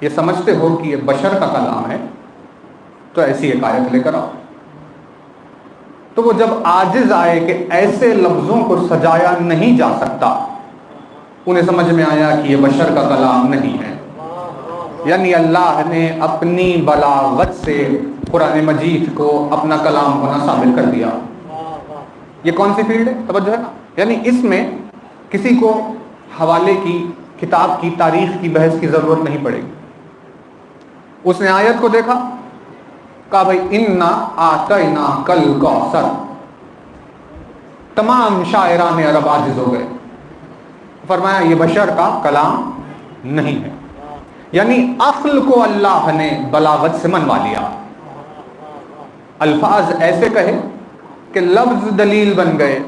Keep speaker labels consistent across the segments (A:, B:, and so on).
A: یہ سمجھتے ہو کہ یہ بشر کا کلام ہے تو ایسی ایک آیت لے کر آؤ. تو وہ جب عاجز آئے کہ ایسے لفظوں کو سجایا نہیں جا سکتا، انہیں سمجھ میں آیا کہ یہ بشر کا کلام نہیں ہے. یعنی اللہ نے اپنی بلاغت سے قرآن مجید کو اپنا کلام ہونا ثابت کر دیا. یہ کون سی فیلڈ ہے؟ توجہ ہے نا. یعنی اس میں کسی کو حوالے کی، کتاب کی، تاریخ کی بحث کی ضرورت نہیں پڑے گی. اس نے آیت کو دیکھا، کہا بھائی انا آتینا کل کوثر. تمام شاعران عرب عاجز ہو گئے، فرمایا یہ بشر کا کلام نہیں ہے. یعنی عقل کو اللہ نے بلاغت سے منوا لیا. الفاظ ایسے کہے کہ لفظ دلیل بن گئے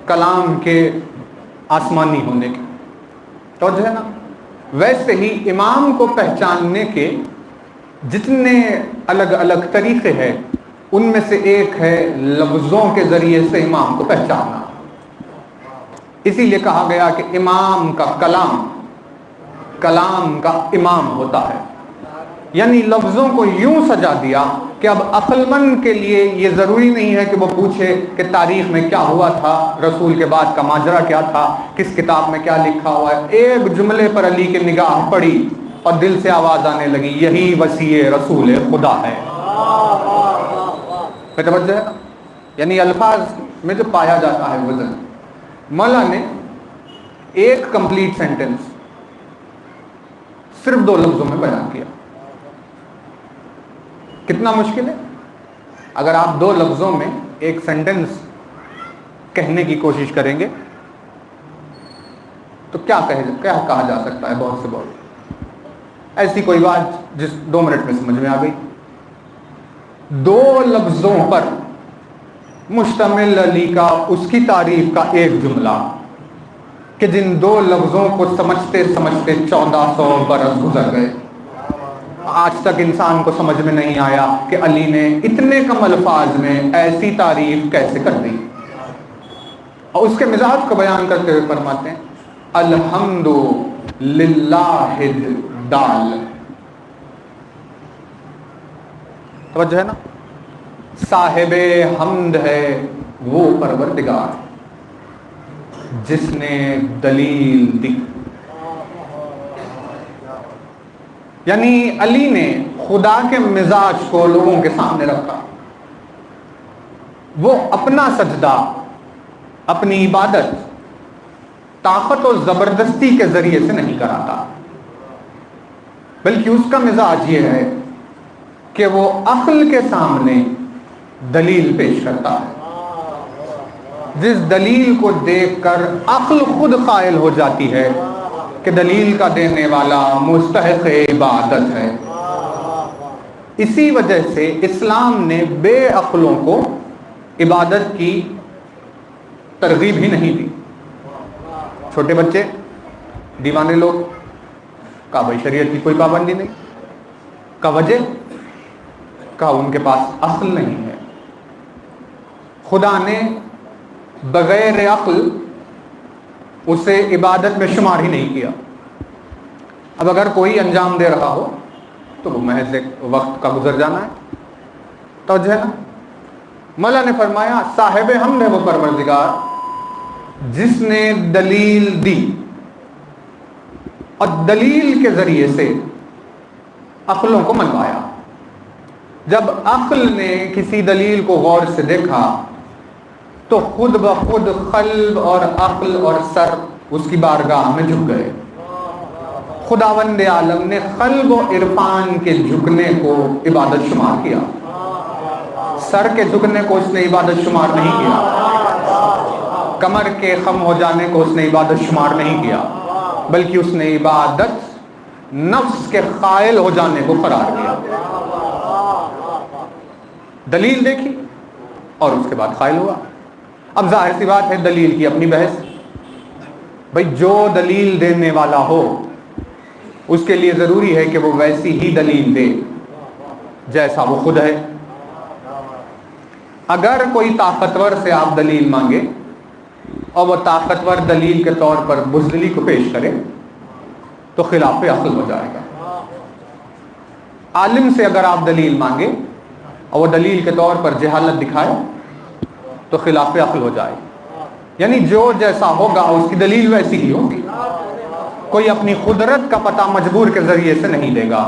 A: کلام کے آسمانی ہونے کے. توجہ ہے نا. ویسے ہی امام کو پہچاننے کے جتنے الگ الگ طریقے ہیں، ان میں سے ایک ہے لفظوں کے ذریعے سے امام کو پہچاننا. اسی لیے کہا گیا کہ امام کا کلام کلام کا امام ہوتا ہے. یعنی لفظوں کو یوں سجا دیا کہ اب عقل مند کے لیے یہ ضروری نہیں ہے کہ وہ پوچھے کہ تاریخ میں کیا ہوا تھا، رسول کے بعد کا ماجرا کیا تھا، کس کتاب میں کیا لکھا ہوا ہے. ایک جملے پر علی کی نگاہ پڑی اور دل سے آواز آنے لگی، یہی وصی رسول خدا ہے. توجہ ہے. یعنی الفاظ میں جو پایا جاتا ہے وزن. مولا نے ایک کمپلیٹ سینٹنس صرف 2 لفظوں میں بیان کیا. کتنا مشکل ہے. اگر آپ 2 لفظوں میں ایک سینٹنس کہنے کی کوشش کریں گے تو کیا کہا جا سکتا ہے؟ بہت سے بہت ایسی کوئی بات جس 2 منٹ میں سمجھ میں آ گئی. 2 لفظوں پر مشتمل علی کا اس کی تعریف کا ایک جملہ کہ جن 2 لفظوں کو سمجھتے سمجھتے 1400 برس گزر گئے. آج تک انسان کو سمجھ میں نہیں آیا کہ علی نے اتنے کم الفاظ میں ایسی تعریف کیسے کر دی. اور اس کے مزاج کو بیان کرتے ہوئے فرماتے ہیں الحمد للہ دال. توجہ ہے نا. صاحب حمد ہے وہ پروردگار جس نے دلیل دی. یعنی علی نے خدا کے مزاج کو لوگوں کے سامنے رکھا. وہ اپنا سجدہ، اپنی عبادت طاقت و زبردستی کے ذریعے سے نہیں کراتا، بلکہ اس کا مزاج یہ ہے کہ وہ عقل کے سامنے دلیل پیش کرتا ہے، جس دلیل کو دیکھ کر عقل خود قائل ہو جاتی ہے کہ دلیل کا دینے والا مستحق عبادت ہے. اسی وجہ سے اسلام نے بے عقلوں کو عبادت کی ترغیب ہی نہیں دی. چھوٹے بچے، دیوانے لوگ، کہا بھائی شریعت کی کوئی پابندی نہیں. کا وجہ کہا ان کے پاس عقل نہیں ہے. خدا نے بغیر عقل اسے عبادت میں شمار ہی نہیں کیا. اب اگر کوئی انجام دے رہا ہو تو وہ محض ایک وقت کا گزر جانا ہے. توجہ ہے نا. مولا نے فرمایا صاحب حمد ہے وہ پروردگار جس نے دلیل دی، اور دلیل کے ذریعے سے عقلوں کو منوایا. جب عقل نے کسی دلیل کو غور سے دیکھا تو خود بخود قلب اور عقل اور سر اس کی بارگاہ میں جھک گئے. خداوند عالم نے قلب و عرفان کے جھکنے کو عبادت شمار کیا، سر کے جھکنے کو اس نے عبادت شمار نہیں کیا، کمر کے خم ہو جانے کو اس نے عبادت شمار نہیں کیا، بلکہ اس نے عبادت نفس کے قائل ہو جانے کو قرار دیا. دلیل دیکھی اور اس کے بعد قائل ہوا. اب ظاہر سی بات ہے دلیل کی اپنی بحث. بھائی جو دلیل دینے والا ہو اس کے لیے ضروری ہے کہ وہ ویسی ہی دلیل دے جیسا وہ خود ہے. اگر کوئی طاقتور سے آپ دلیل مانگے اور وہ طاقتور دلیل کے طور پر بزدلی کو پیش کرے تو خلاف عقل ہو جائے گا. عالم سے اگر آپ دلیل مانگے اور وہ دلیل کے طور پر جہالت دکھائے تو خلاف عقل ہو جائے. یعنی جو جیسا ہوگا اس کی دلیل ویسی ہی ہوگی. کوئی اپنی قدرت کا پتہ مجبور کے ذریعے سے نہیں دے گا,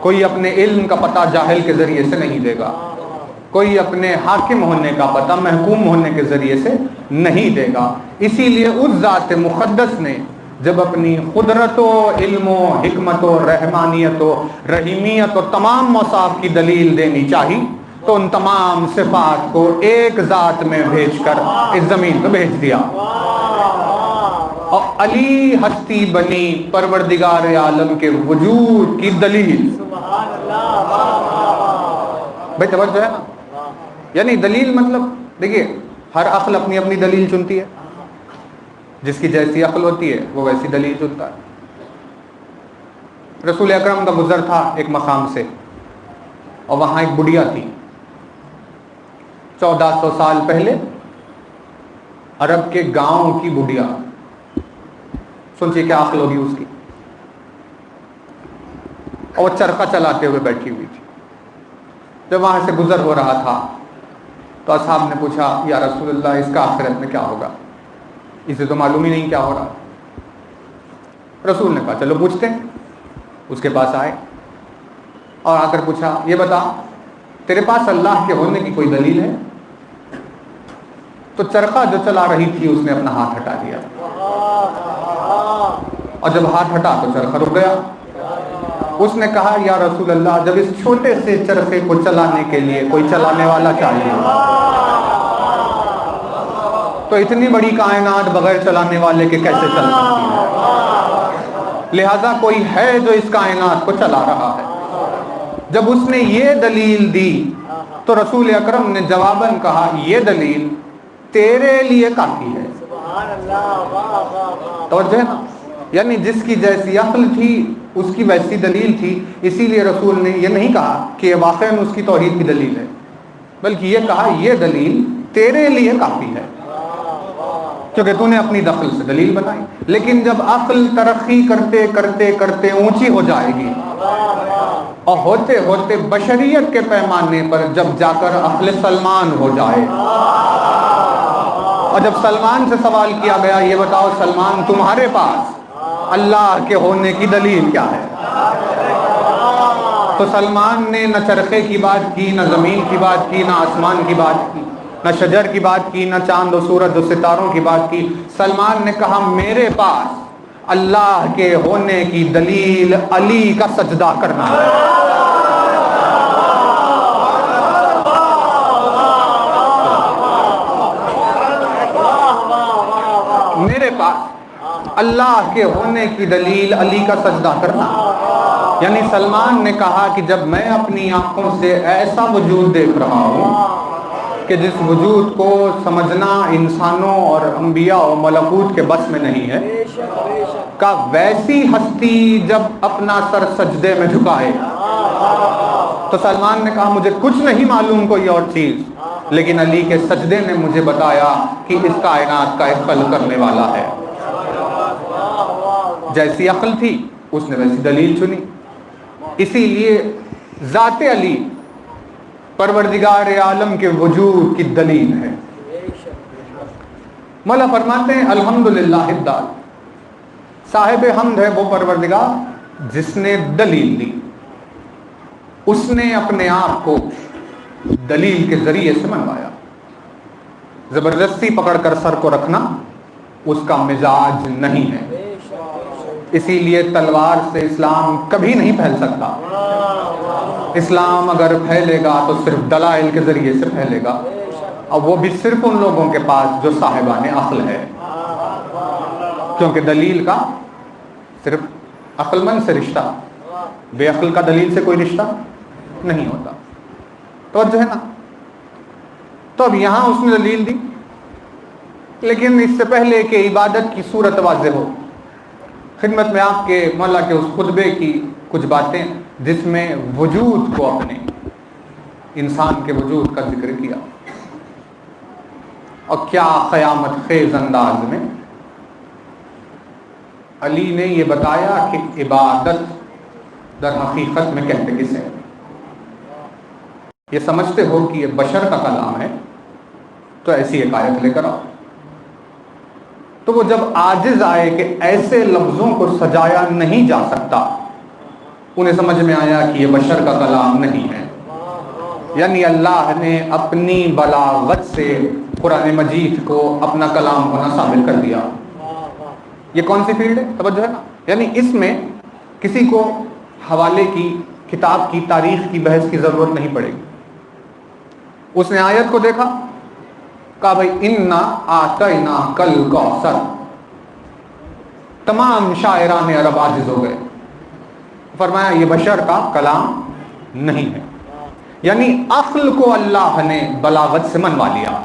A: کوئی اپنے علم کا پتہ جاہل کے ذریعے سے نہیں دے گا, کوئی اپنے حاکم ہونے کا پتہ محکوم ہونے کے ذریعے سے نہیں دے گا. اسی لیے اس ذات مقدس نے جب اپنی قدرت و علم و حکمت و رحمانیت و رحیمیت و تمام اوصاف کی دلیل دینی چاہی تو ان تمام صفات کو ایک ذات میں بھیج کر اس زمین پہ بھیج دیا. اور علی ہستی بنی پروردگار عالم کے وجود کی دلیل. بھائی توجہ ہے نا. یعنی دلیل مطلب دیکھیے ہر عقل اپنی اپنی دلیل چنتی ہے, جس کی جیسی عقل ہوتی ہے وہ ویسی دلیل چنتا ہے. رسول اکرم کا گزر تھا ایک مقام سے اور وہاں ایک بڑھیا تھی. 1400 سال پہلے عرب کے گاؤں کی بڑھیا. سنچیے کیا عقل ہوگی اس کی. اور چرخہ چلاتے ہوئے بیٹھی ہوئی تھی. جب وہاں سے گزر ہو رہا تھا تو اصحاب نے پوچھا یا رسول اللہ اس کا آخرت میں کیا ہوگا, اسے تو معلوم ہی نہیں کیا ہو رہا. رسول نے کہا چلو پوچھتے ہیں. اس کے پاس آئے اور آ کر پوچھا یہ بتا تیرے پاس اللہ کے ہونے کی کوئی دلیل ہے؟ تو چرخہ جو چلا رہی تھی اس نے اپنا ہاتھ ہٹا دیا, اور جب ہاتھ ہٹا تو چرخہ رک گیا. اس نے کہا یا رسول اللہ جب اس چھوٹے سے چرخے کو چلانے کے لیے کوئی چلانے والا چاہیے تو اتنی بڑی کائنات بغیر چلانے والے کے کیسے چل سکتی ہے؟ لہذا کوئی ہے جو اس کائنات کو چلا رہا ہے. جب اس نے یہ دلیل دی تو رسول اکرم نے جواباً کہا یہ دلیل تیرے لیے کافی ہے. توجہ ہے نا. یعنی جس کی جیسی عقل تھی اس کی ویسی دلیل تھی. اسی لیے رسول نے یہ نہیں کہا کہ واقعاً اس کی توحید کی دلیل ہے, بلکہ یہ کہا یہ دلیل تیرے لیے کافی ہے کیونکہ تو نے اپنی دخل سے دلیل بنائی. لیکن جب عقل ترقی کرتے کرتے کرتے اونچی ہو جائے گی اور ہوتے ہوتے بشریت کے پیمانے پر جب جا کر عقل سلمان ہو جائے, اور جب سلمان سے سوال کیا گیا یہ بتاؤ سلمان تمہارے پاس اللہ کے ہونے کی دلیل کیا ہے, تو سلمان نے نہ چرخے کی بات کی, نہ زمین کی بات کی, نہ آسمان کی بات کی, نہ شجر کی بات کی, نہ چاند و سورج و ستاروں کی بات کی. سلمان نے کہا میرے پاس اللہ کے ہونے کی دلیل علی کا سجدہ کرنا ہے. میرے پاس اللہ کے ہونے کی دلیل علی کا سجدہ کرنا. یعنی سلمان نے کہا کہ جب میں اپنی آنکھوں سے ایسا وجود دیکھ رہا ہوں کہ جس وجود کو سمجھنا انسانوں اور انبیاء و ملکوت کے بس میں نہیں ہے, کا ویسی ہستی جب اپنا سر سجدے میں جھکائے, تو سلمان نے کہا مجھے کچھ نہیں معلوم کوئی اور چیز, لیکن علی کے سجدے نے مجھے بتایا کہ اس کائنات کا ایک خلق کرنے والا ہے. جیسی عقل تھی اس نے ویسی دلیل چنی. اسی لیے ذات علی پروردگار عالم کے وجود کی دلیل ہے. مولا فرماتے ہیں الحمدللہ الدال, صاحب حمد ہے وہ پروردگار جس نے دلیل دی. اس نے اپنے آپ کو دلیل کے ذریعے سے منوایا. زبردستی پکڑ کر سر کو رکھنا اس کا مزاج نہیں ہے. اسی لیے تلوار سے اسلام کبھی نہیں پھیل سکتا. اسلام اگر پھیلے گا تو صرف دلائل کے ذریعے سے پھیلے گا, اور وہ بھی صرف ان لوگوں کے پاس جو صاحبان عقل ہے, کیونکہ دلیل کا صرف عقل مند سے رشتہ, بے عقل کا دلیل سے کوئی رشتہ نہیں ہوتا. تو جو ہے نا, تو اب یہاں اس نے دلیل دی, لیکن اس سے پہلے کہ عبادت کی صورت واضح ہو, خدمت میں آپ کے مولا کے اس خطبے کی کچھ باتیں جس میں وجود کو اپنے انسان کے وجود کا ذکر کیا, اور کیا قیامت خیز انداز میں علی نے یہ بتایا کہ عبادت در حقیقت میں کہتے کسے. یہ سمجھتے ہو کہ یہ بشر کا کلام ہے تو ایسی ایک آیت لے کر آؤ. تو وہ جب عاجز آئے کہ ایسے لفظوں کو سجایا نہیں جا سکتا، انہیں سمجھ میں آیا کہ یہ بشر کا کلام نہیں ہے. یعنی اللہ نے اپنی بلاغت سے قرآن مجید کو اپنا کلام ہونا ثابت کر دیا. یہ کون سی فیلڈ ہے؟ توجہ ہے نا. یعنی اس میں کسی کو حوالے کی، کتاب کی، تاریخ کی بحث کی ضرورت نہیں پڑے گی. اس نے آیت کو دیکھا، کہا بھائی انا آتینا کل کوثر. تمام شاعران عرب عاجز ہو گئے، فرمایا یہ بشر کا کلام نہیں ہے. یعنی عقل کو اللہ نے بلاغت سے منوا لیا.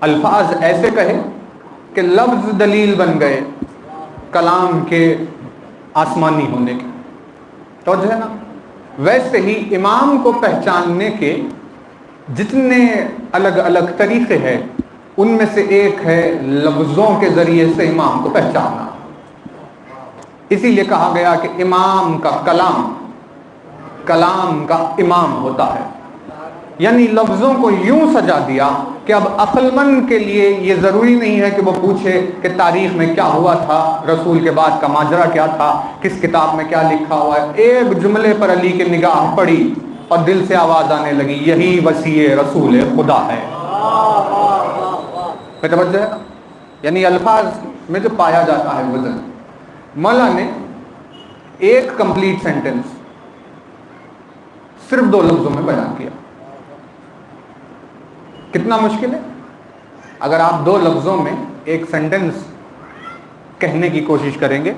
A: الفاظ ایسے کہے کہ لفظ دلیل بن گئے کلام کے آسمانی ہونے کے. توجہ ہے نا. ویسے ہی امام کو پہچاننے کے جتنے الگ الگ طریقے ہیں، ان میں سے ایک ہے لفظوں کے ذریعے سے امام کو پہچاننا. اسی لیے کہا گیا کہ امام کا کلام کلام کا امام ہوتا ہے. یعنی لفظوں کو یوں سجا دیا کہ اب عقل مند کے لیے یہ ضروری نہیں ہے کہ وہ پوچھے کہ تاریخ میں کیا ہوا تھا، رسول کے بعد کا ماجرا کیا تھا، کس کتاب میں کیا لکھا ہوا ہے. ایک جملے پر علی کی نگاہ پڑی اور دل سے آواز آنے لگی، یہی وصی رسول خدا ہے. توجہ ہے. یعنی الفاظ میں جو پایا جاتا ہے وزن. مولا نے ایک کمپلیٹ سینٹنس صرف 2 لفظوں میں بیان کیا. کتنا مشکل ہے. اگر آپ 2 لفظوں میں ایک سینٹنس کہنے کی کوشش کریں گے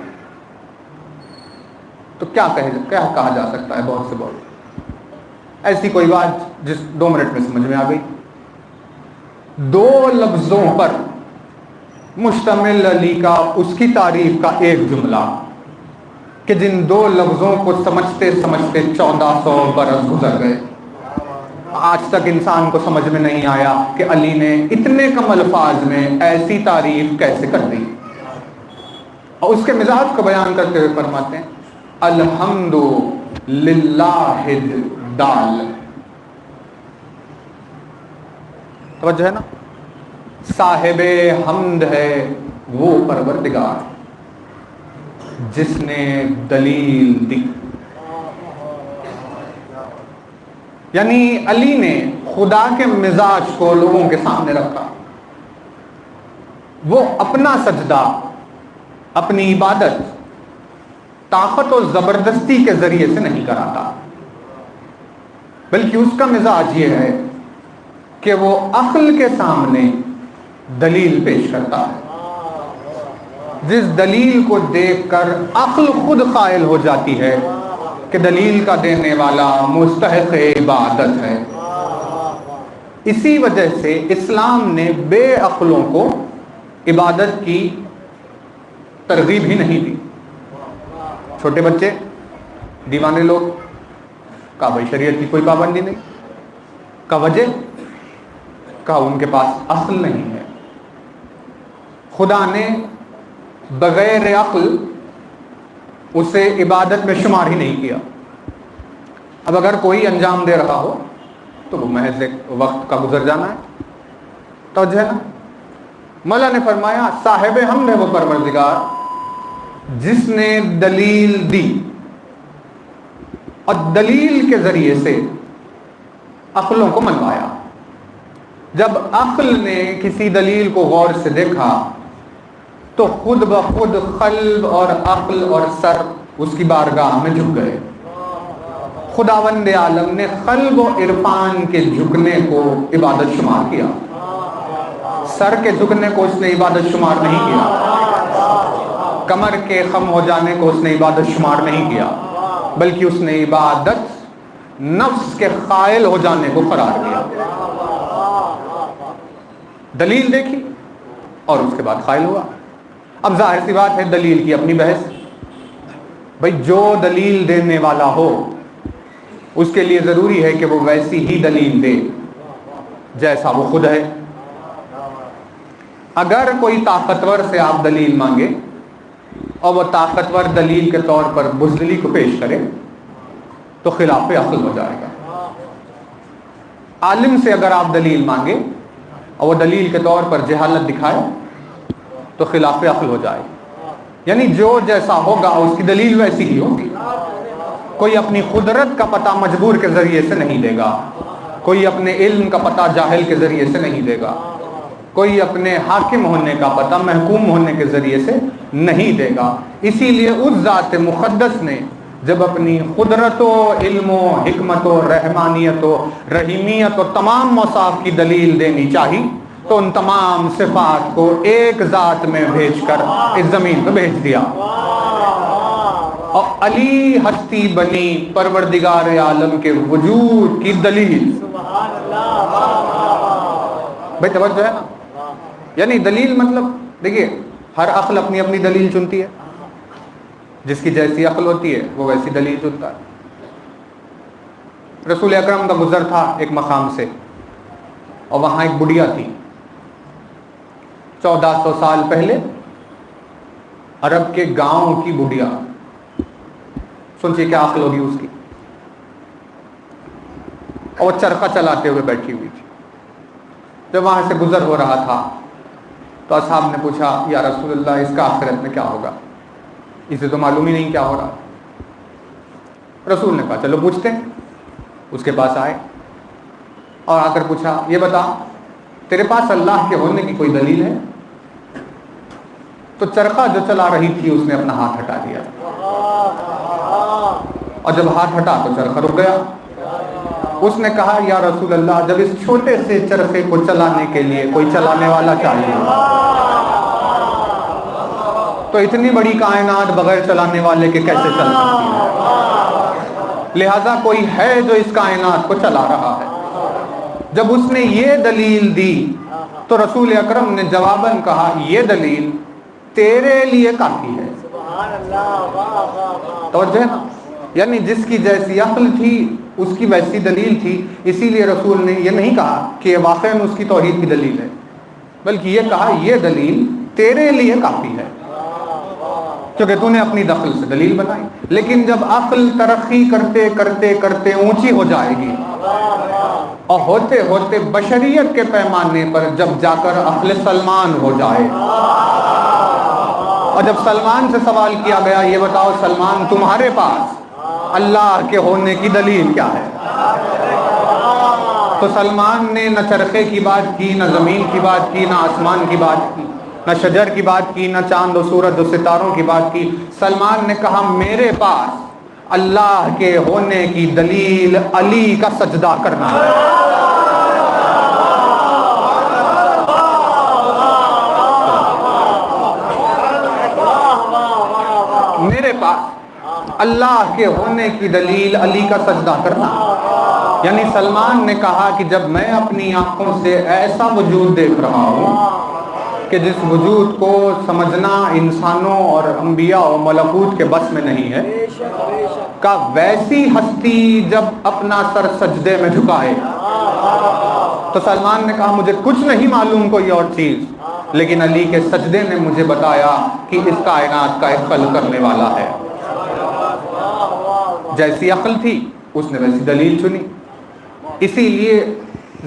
A: تو کیا کہا جا سکتا ہے؟ بہت سے بہت ایسی کوئی بات جس 2 منٹ میں سمجھ میں آ گئی. 2 لفظوں پر مشتمل علی کا اس کی تعریف کا ایک جملہ کہ جن 2 لفظوں کو سمجھتے سمجھتے 1400 برس گزر گئے. آج تک انسان کو سمجھ میں نہیں آیا کہ علی نے اتنے کم الفاظ میں ایسی تعریف کیسے کر دی. اور اس کے مزاج کو بیان کرتے ہوئے فرماتے ہیں الحمد للہ دال. توجہ ہے نا. صاحب حمد ہے وہ پروردگار جس نے دلیل دی. یعنی علی نے خدا کے مزاج کو لوگوں کے سامنے رکھا. وہ اپنا سجدہ، اپنی عبادت طاقت و زبردستی کے ذریعے سے نہیں کراتا، بلکہ اس کا مزاج یہ ہے کہ وہ عقل کے سامنے دلیل پیش کرتا ہے. جس دلیل کو دیکھ کر عقل خود قائل ہو جاتی ہے کہ دلیل کا دینے والا مستحق عبادت ہے. اسی وجہ سے اسلام نے بے عقلوں کو عبادت کی ترغیب ہی نہیں دی. چھوٹے بچے، دیوانے لوگ، کہا بھائی شریعت کی کوئی پابندی نہیں. کا وجہ کہا ان کے پاس عقل نہیں ہے. خدا نے بغیر عقل اسے عبادت میں شمار ہی نہیں کیا. اب اگر کوئی انجام دے رہا ہو تو وہ محض ایک وقت کا گزر جانا ہے. توجہ ہے نا. مولا نے فرمایا صاحب حمد ہے وہ پروردگار جس نے دلیل دی اور دلیل کے ذریعے سے عقلوں کو منوایا. جب عقل نے کسی دلیل کو غور سے دیکھا تو خود بخود قلب اور عقل اور سر اس کی بارگاہ میں جھک گئے. خداوند عالم نے قلب و عرفان کے جھکنے کو عبادت شمار کیا. سر کے جھکنے کو اس نے عبادت شمار نہیں کیا. کمر کے خم ہو جانے کو اس نے عبادت شمار نہیں کیا، بلکہ اس نے عبادت نفس کے قائل ہو جانے کو قرار دیا. دلیل دیکھی اور اس کے بعد قائل ہوا. اب ظاہر سی بات ہے دلیل کی اپنی بحث. بھائی جو دلیل دینے والا ہو اس کے لیے ضروری ہے کہ وہ ویسی ہی دلیل دے جیسا وہ خود ہے. اگر کوئی طاقتور سے آپ دلیل مانگے اور وہ طاقتور دلیل کے طور پر بزدلی کو پیش کرے تو خلاف عقل ہو جائے گا. عالم سے اگر آپ دلیل مانگے اور وہ دلیل کے طور پر جہالت دکھائے تو خلاف عقل ہو جائے. یعنی جو جیسا ہوگا اس کی دلیل ویسی ہی ہوگی. کوئی اپنی قدرت کا پتہ مجبور کے ذریعے سے نہیں دے گا, کوئی اپنے علم کا پتہ جاہل کے ذریعے سے نہیں دے گا, کوئی اپنے حاکم ہونے کا پتہ محکوم ہونے کے ذریعے سے نہیں دے گا. اسی لیے اس ذات مقدس نے جب اپنی قدرت و علم و حکمت و رحمانیت و رحیمیت و تمام اوصاف کی دلیل دینی چاہی تو ان تمام صفات کو ایک ذات میں بھیج کر اس زمین پہ بھیج دیا. اور علی ہستی بنی پروردگار عالم کے وجود کی دلیل. بھائی توجہ ہے نا. یعنی دلیل مطلب دیکھیے ہر عقل اپنی اپنی دلیل چنتی ہے, جس کی جیسی عقل ہوتی ہے وہ ویسی دلیل چنتا ہے. رسول اکرم کا گزر تھا ایک مقام سے اور وہاں ایک بڑھیا تھی. 1400 سال پہلے عرب کے گاؤں کی بڑھیا. سنچیے کیا عقل ہوگی اس کی. اور چرخہ چلاتے ہوئے بیٹھی ہوئی تھی. جب وہاں سے گزر ہو رہا تھا تو اصحاب نے پوچھا یا رسول اللہ اس کا آخرت میں کیا ہوگا, اسے تو معلوم ہی نہیں کیا ہو رہا. رسول نے کہا چلو پوچھتے ہیں. اس کے پاس آئے اور آ کر پوچھا یہ بتا تیرے پاس اللہ کے ہونے کی کوئی دلیل ہے؟ تو چرخہ جو چلا رہی تھی اس نے اپنا ہاتھ ہٹا دیا, اور جب ہاتھ ہٹا تو چرخہ رک گیا. اس نے کہا یا رسول اللہ جب اس چھوٹے سے چرخے کو چلانے کے لیے کوئی چلانے والا چاہیے تو اتنی بڑی کائنات بغیر چلانے والے کے کیسے چل سکتی ہے؟ لہذا کوئی ہے جو اس کائنات کو چلا رہا ہے. جب اس نے یہ دلیل دی تو رسول اکرم نے جواباً کہا یہ دلیل تیرے لیے کافی ہے. توجہ ہے نا. یعنی جس کی جیسی عقل تھی اس کی ویسی دلیل تھی. اسی لیے رسول نے یہ نہیں کہا کہ واقعاً اس کی توحید کی دلیل ہے, بلکہ یہ کہا یہ دلیل تیرے لیے کافی ہے کیونکہ تو نے اپنی دخل سے دلیل بنائی. لیکن جب عقل ترقی کرتے کرتے کرتے اونچی ہو جائے گی اور ہوتے ہوتے بشریت کے پیمانے پر جب جا کر عقل سلمان ہو جائے, اور جب سلمان سے سوال کیا گیا یہ بتاؤ سلمان تمہارے پاس اللہ کے ہونے کی دلیل کیا ہے, تو سلمان نے نہ چرخے کی بات کی, نہ زمین کی بات کی, نہ آسمان کی بات کی, نہ شجر کی بات کی, نہ چاند و سورج و ستاروں کی بات کی. سلمان نے کہا میرے پاس اللہ کے ہونے کی دلیل علی کا سجدہ کرنا ہے. میرے پاس اللہ کے ہونے کی دلیل علی کا سجدہ کرنا. یعنی سلمان نے کہا کہ جب میں اپنی آنکھوں سے ایسا وجود دیکھ رہا ہوں کہ جس وجود کو سمجھنا انسانوں اور انبیاء و ملکوت کے بس میں نہیں ہے, کا ویسی ہستی جب اپنا سر سجدے میں جھکائے, تو سلمان نے کہا مجھے کچھ نہیں معلوم کوئی اور چیز, لیکن علی کے سجدے نے مجھے بتایا کہ اس کائنات کا ایک خلق کرنے والا ہے. جیسی عقل تھی اس نے ویسی دلیل چنی. اسی لیے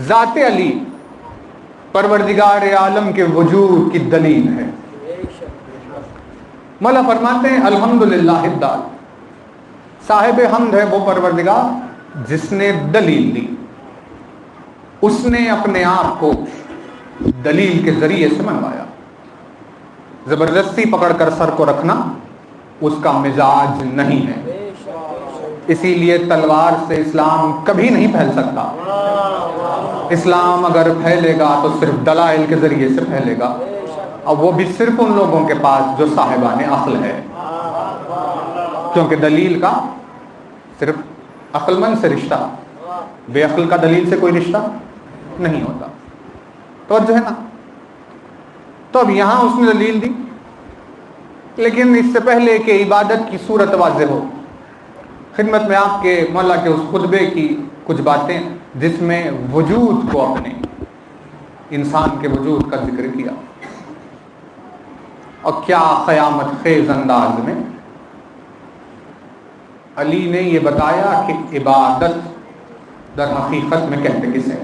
A: ذات علی پروردگار عالم کے وجود کی دلیل ہے. مولا فرماتے ہیں الحمدللہ الدال, صاحب حمد ہے وہ پروردگار جس نے دلیل دی. اس نے اپنے آپ کو دلیل کے ذریعے سے منوایا. زبردستی پکڑ کر سر کو رکھنا اس کا مزاج نہیں ہے. اسی لیے تلوار سے اسلام کبھی نہیں پھیل سکتا. اسلام اگر پھیلے گا تو صرف دلائل کے ذریعے سے پھیلے گا, اور وہ بھی صرف ان لوگوں کے پاس جو صاحبان عقل ہے, کیونکہ دلیل کا صرف عقل مند سے رشتہ, بے عقل کا دلیل سے کوئی رشتہ نہیں ہوتا. توجہ ہے نا. تو اب یہاں اس نے دلیل دی, لیکن اس سے پہلے کہ عبادت کی صورت واضح ہو, خدمت میں آپ کے مولا کے اس خطبے کی کچھ باتیں جس میں وجود کو اپنے انسان کے وجود کا ذکر کیا, اور کیا قیامت خیز انداز میں علی نے یہ بتایا کہ عبادت در حقیقت میں کہتے کسے.